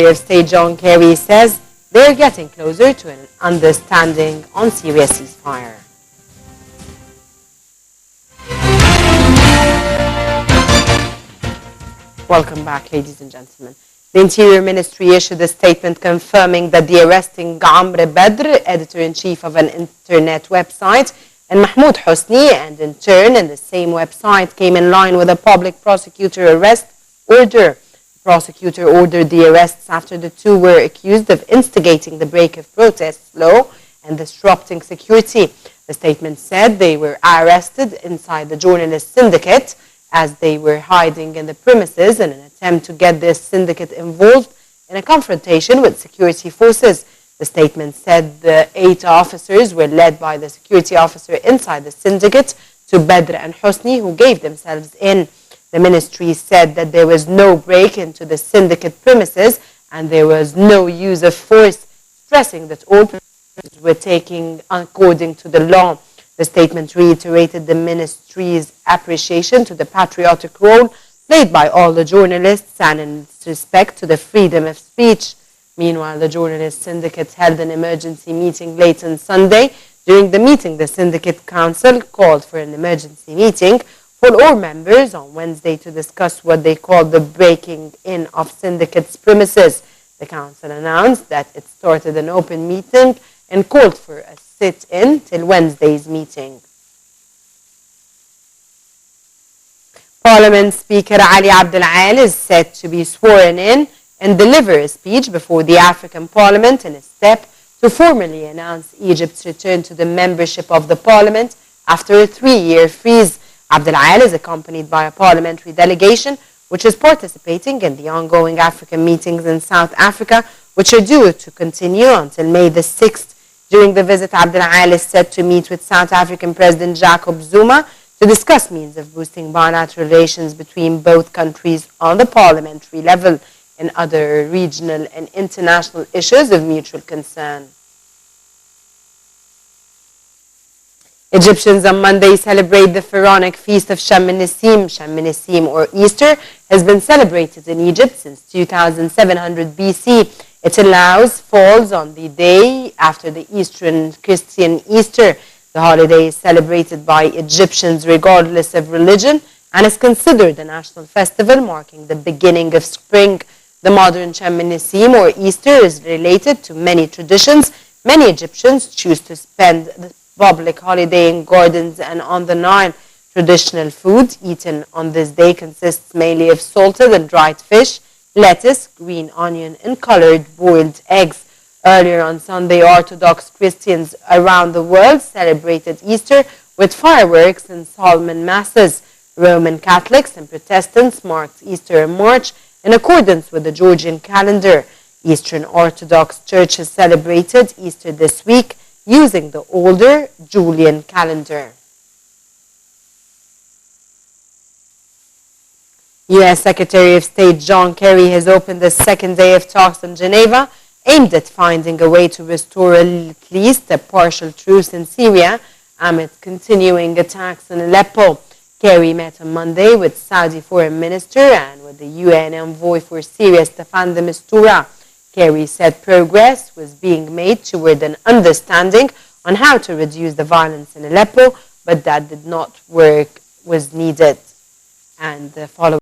of State John Kerry says they're getting closer to an understanding on Syria's ceasefire. Welcome back, ladies and gentlemen. The Interior Ministry issued a statement confirming that the arresting Amr Badr, editor-in-chief of an internet website, and Mahmoud Hosni, and in turn in the same website, came in line with a public prosecutor arrest order. The prosecutor ordered the arrests after the two were accused of instigating the break of protests law and disrupting security. The statement said they were arrested inside the journalist syndicate as they were hiding in the premises in an attempt to get this syndicate involved in a confrontation with security forces. The statement said the 8 officers were led by the security officer inside the syndicate to Badr and Hosni, who gave themselves in. The ministry said that there was no break into the syndicate premises and there was no use of force, stressing that all procedures were taken according to the law. The statement reiterated the ministry's appreciation to the patriotic role played by all the journalists and in respect to the freedom of speech. Meanwhile, the journalist syndicate held an emergency meeting late on Sunday. During the meeting, the syndicate council called for an emergency meeting for all members on Wednesday to discuss what they called the breaking in of syndicate's premises. The council announced that it started an open meeting and called for a sit-in till Wednesday's meeting. Parliament Speaker Ali Abdel Al is set to be sworn in and deliver a speech before the African Parliament in a step to formally announce Egypt's return to the membership of the Parliament after a 3-year freeze. Abdel Al is accompanied by a parliamentary delegation which is participating in the ongoing African meetings in South Africa, which are due to continue until May the 6th. During the visit, Abdel Al is set to meet with South African President Jacob Zuma to discuss means of boosting bilateral relations between both countries on the parliamentary level and other regional and international issues of mutual concern. Egyptians on Monday celebrate the pharaonic feast of Sham el-Nissim. Sham el-Nissim, or Easter, has been celebrated in Egypt since 2700 BC. It falls on the day after the Eastern Christian Easter. The holiday is celebrated by Egyptians regardless of religion and is considered a national festival marking the beginning of spring. The modern Sham el-Nissim, or Easter, is related to many traditions. Many Egyptians choose to spend the public holiday in gardens and on the Nile. Traditional food eaten on this day consists mainly of salted and dried fish, lettuce, green onion, and colored boiled eggs. Earlier on Sunday, Orthodox Christians around the world celebrated Easter with fireworks and solemn masses. Roman Catholics and Protestants marked Easter in March in accordance with the Georgian calendar. Eastern Orthodox churches celebrated Easter this week using the older Julian calendar. U.S. Secretary of State John Kerry has opened the second day of talks in Geneva aimed at finding a way to restore at least a partial truce in Syria amid continuing attacks in Aleppo. Kerry met on Monday with Saudi Foreign Minister and with the UN envoy for Syria, Staffan de Mistura. Kerry said progress was being made toward an understanding on how to reduce the violence in Aleppo, but that did not work was needed. And following